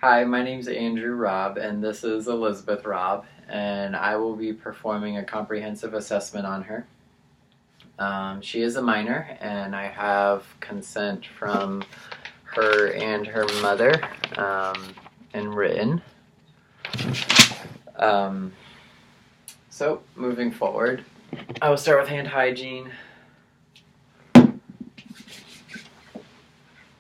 Hi, my name's Andrew Robb, and this is Elizabeth Robb, and I will be performing a comprehensive assessment on her. She is a minor, and I have consent from her and her mother in written. So, moving forward, I will start with hand hygiene.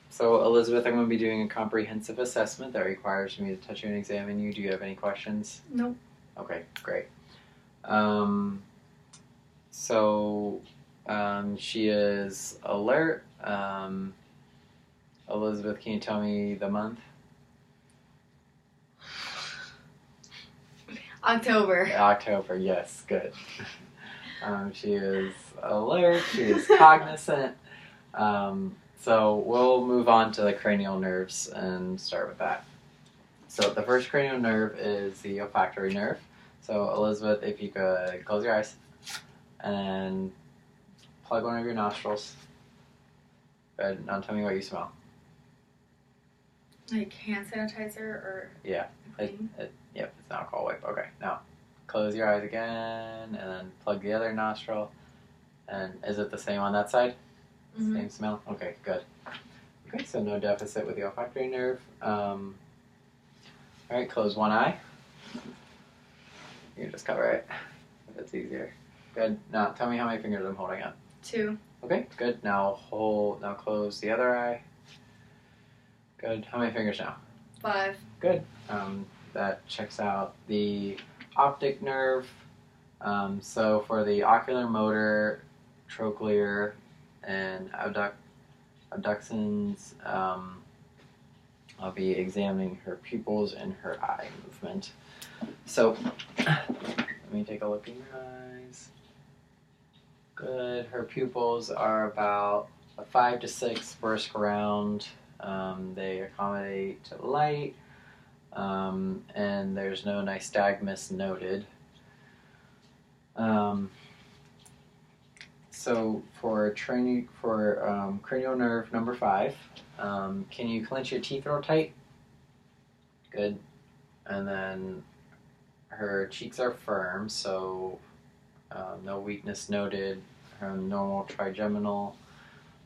So, Elizabeth, I'm going to be doing a comprehensive assessment that requires me to touch you and examine you. Do you have any questions? Nope. Okay, great. She is alert. Elizabeth, can you tell me the month? October. October, yes, good. She is alert. She is cognizant. So we'll move on to the cranial nerves and start with that. So the first cranial nerve is the olfactory nerve. So Elizabeth, if you could close your eyes and plug one of your nostrils. Good. Now tell me what you smell. Like hand sanitizer or Yeah. clean? Yep, it's an alcohol wipe. Okay, now close your eyes again and then plug the other nostril. And is it the same on that side? Mm-hmm. Same smell? Okay, good. Okay, so no deficit with the olfactory nerve. Alright, close one eye. You can just cover it if it's easier. Good. Now tell me how many fingers I'm holding up. 2. Okay, good. Now close the other eye. Good. How many fingers now? 5. Good. That checks out the optic nerve. So for the ocular motor, trochlear, and abductions, I'll be examining her pupils and her eye movement. So let me take a look in your eyes. Good. Her pupils are about a 5 to 6 bursts around. They accommodate to light, and there's no nystagmus noted. So for cranial nerve number 5, can you clench your teeth real tight? Good. And then her cheeks are firm, so no weakness noted. Her normal trigeminal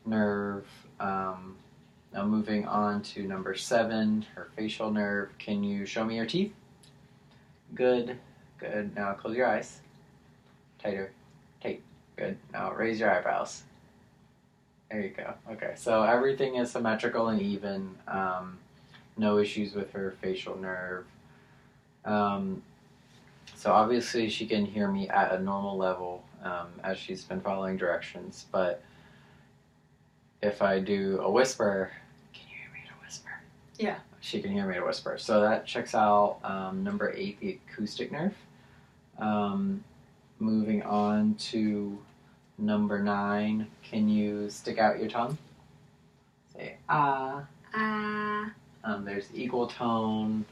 nerve. Now moving on to number 7, her facial nerve. Can you show me your teeth? Good. Good. Now close your eyes. Tighter. Tight. Good. Now raise your eyebrows. There you go. Okay, so everything is symmetrical and even. No issues with her facial nerve. So obviously she can hear me at a normal level as she's been following directions, but if I do a whisper, can you hear me to whisper? Yeah. She can hear me to whisper. So that checks out number 8, the acoustic nerve. Moving on to number 9, can you stick out your tongue? Say ah. Ah. There's equal tone.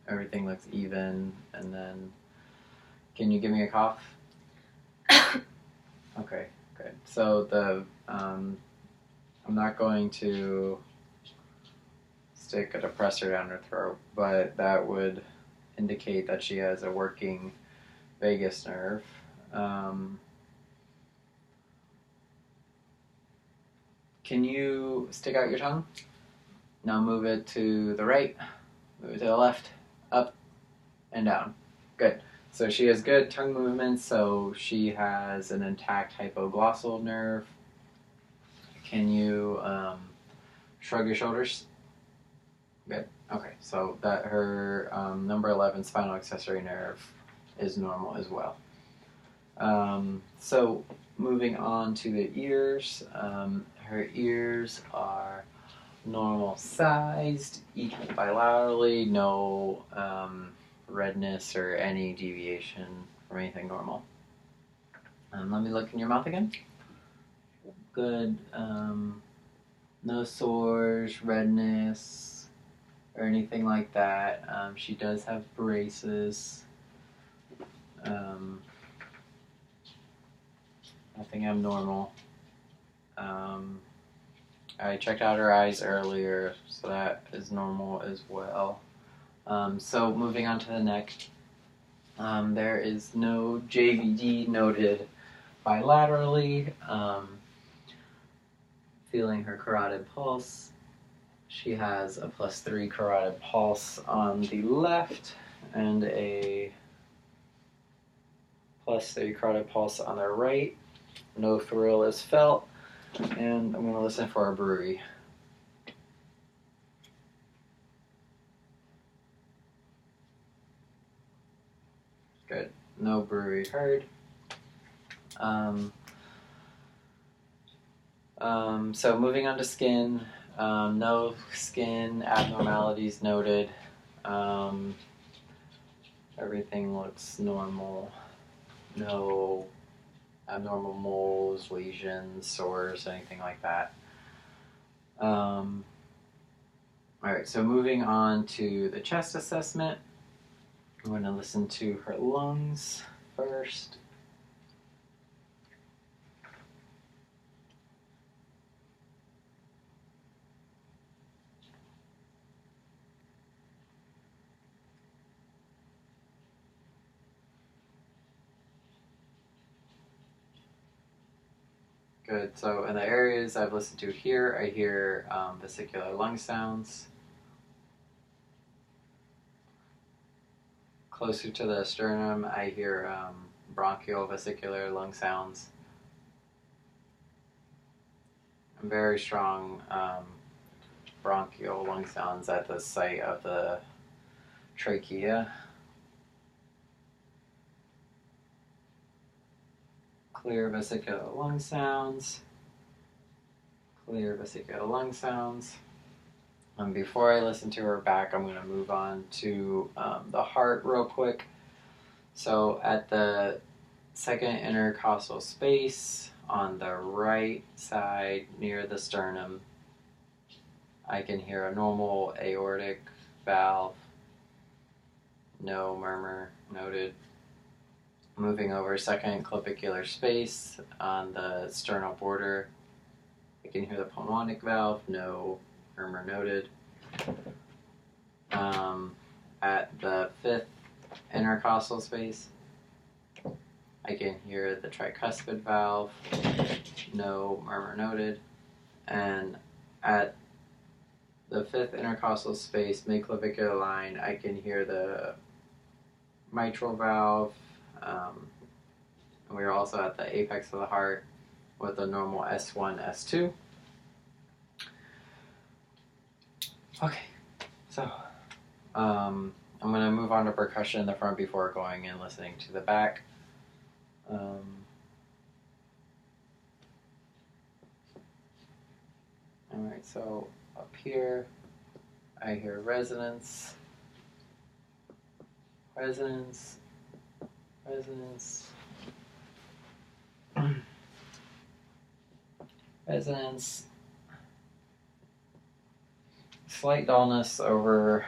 Everything looks even. And then, can you give me a cough? Okay, good. So I'm not going to stick a depressor down her throat, but that would indicate that she has a working vagus nerve. Can you stick out your tongue? Now move it to the right, move it to the left, up, and down. Good. So she has good tongue movements, so she has an intact hypoglossal nerve. Can you shrug your shoulders? Good. Okay, so that her number 11 spinal accessory nerve is normal as well. So moving on to the ears, her ears are normal sized, equal bilaterally, no redness or any deviation from anything normal. Let me look in your mouth again. Good. No sores, redness, or anything like that. She does have braces. Nothing abnormal. I checked out her eyes earlier, so that is normal as well. So moving on to the neck, there is no JVD noted bilaterally. Feeling her carotid pulse. She has a +3 carotid pulse on the left and a +3 carotid pulse on the right. No thrill is felt. And I'm going to listen for a bruit. Good. No bruit heard. So moving on to skin. No skin abnormalities noted. Everything looks normal. No abnormal moles, lesions, sores, anything like that. Alright, so moving on to the chest assessment. I'm going to listen to her lungs first. Good. So in the areas I've listened to here, I hear vesicular lung sounds. Closer to the sternum, I hear bronchial vesicular lung sounds. Very strong bronchial lung sounds at the site of the trachea. Clear vesicular lung sounds. Clear vesicular lung sounds. Before I listen to her back, I'm going to move on to the heart real quick. So at the second intercostal space on the right side near the sternum, I can hear a normal aortic valve. No murmur noted. Moving over second clavicular space on the sternal border, I can hear the pulmonic valve. No murmur noted. At the fifth intercostal space, I can hear the tricuspid valve. No murmur noted. And at the fifth intercostal space, mid-clavicular line, I can hear the mitral valve. And we are also at the apex of the heart with a normal S1, S2. Okay, so I'm going to move on to percussion in the front before going and listening to the back. Alright, so up here I hear resonance, resonance, resonance, resonance, slight dullness over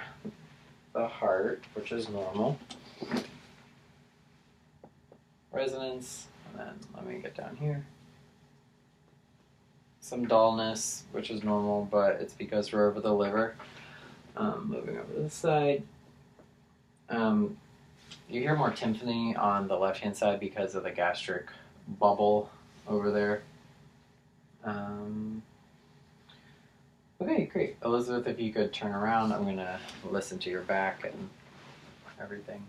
the heart, which is normal, resonance, and then let me get down here. Some dullness, which is normal, but it's because we're over the liver. Moving over to this side. You hear more tympany on the left-hand side because of the gastric bubble over there. Okay, great. Elizabeth, if you could turn around, I'm going to listen to your back and everything.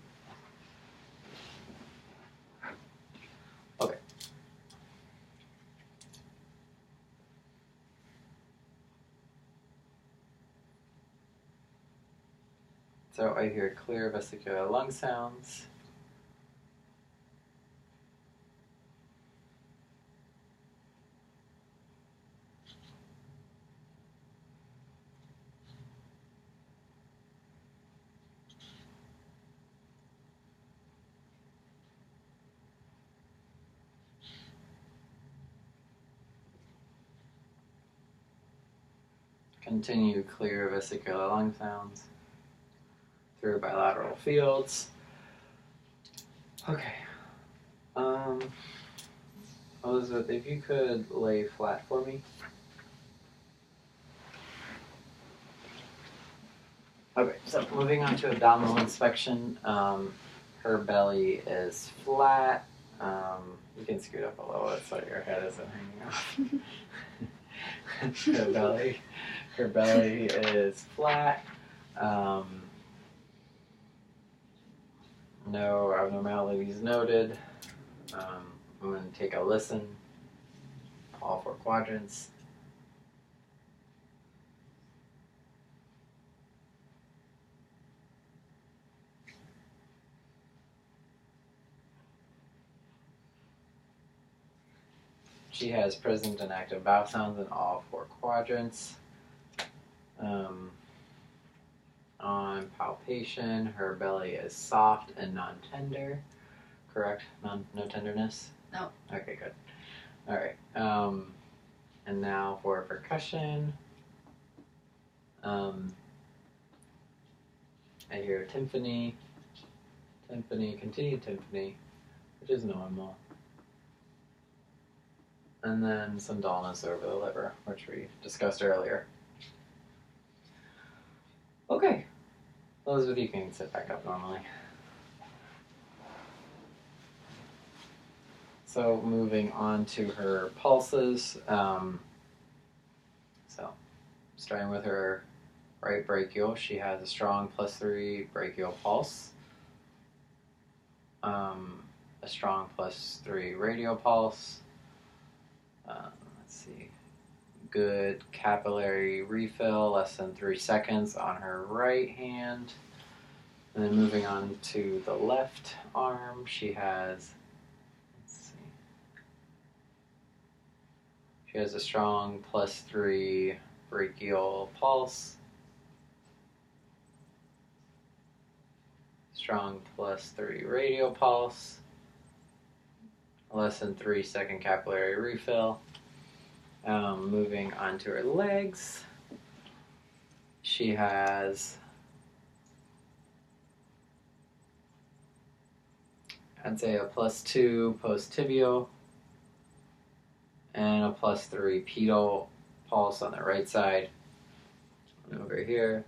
Okay. So I hear clear vesicular lung sounds. Continue clear vesicular lung sounds through bilateral fields. Okay. Elizabeth, if you could lay flat for me. Okay, so moving on to abdominal inspection. Her belly is flat. You can scoot up a little bit so your head isn't hanging off. Her belly is flat. No abnormalities noted. I'm going to take a listen. All 4 quadrants. She has present and active vowel sounds in all 4 quadrants. On palpation, her belly is soft and non-tender. Correct? No tenderness? No. Okay, good. All right. And now for percussion. I hear tympani, continued tympani, which is normal. And then some dullness over the liver, which we discussed earlier. Okay. Elizabeth, you can sit back up normally. So moving on to her pulses. So starting with her right brachial, she has a strong +3 brachial pulse. A strong +3 radial pulse. Let's see. Good capillary refill, less than 3 seconds on her right hand. And then moving on to the left arm, she has, she has a strong +3 brachial pulse. Strong +3 radial pulse. Less than 3 second capillary refill. Moving on to her legs, she has, I'd say, a +2 post-tibial and a +3 pedal pulse on the right side. And over here,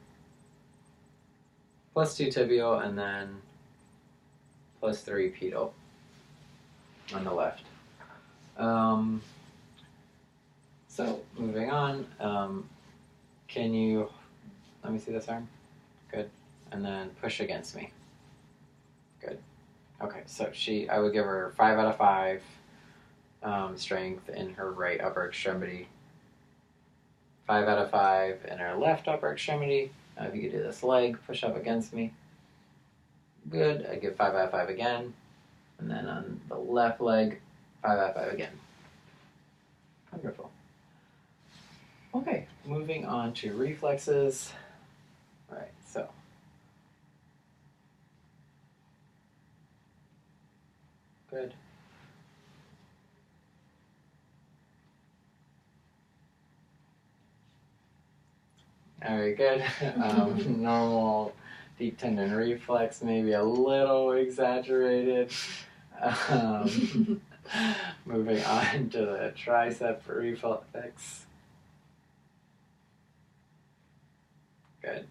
+2 tibial and then +3 pedal on the left. So moving on, can you, let me see this arm? Good. And then push against me. Good. Okay, so I would give her 5 out of 5 strength in her right upper extremity. 5 out of 5 in her left upper extremity. Now if you could do this leg, push up against me. Good. I give 5 out of 5 again. And then on the left leg, 5 out of 5 again. Wonderful. Okay, moving on to reflexes. All right, so. Good. Very good. Normal deep tendon reflex, maybe a little exaggerated. Moving on to the tricep reflex. Good.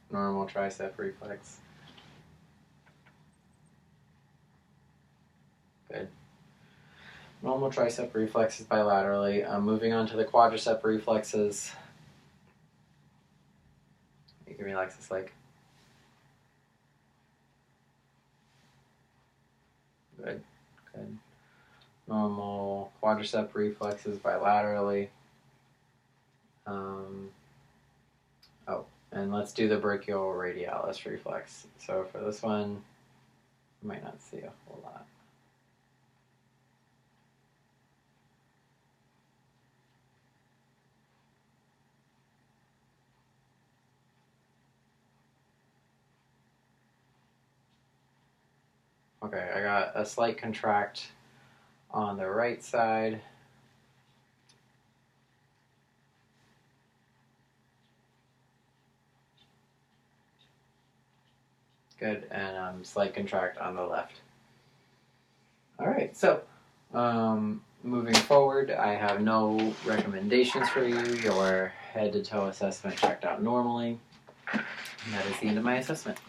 Normal tricep reflex. Good. Normal tricep reflexes bilaterally. Moving on to the quadricep reflexes. You can relax this leg. Good. Good. Normal quadricep reflexes bilaterally. And let's do the brachioradialis reflex. So for this one, you might not see a whole lot. Okay, I got a slight contract on the right side. Good, and slight contract on the left. All right, so moving forward, I have no recommendations for you. Your head to toe assessment checked out normally. That is the end of my assessment.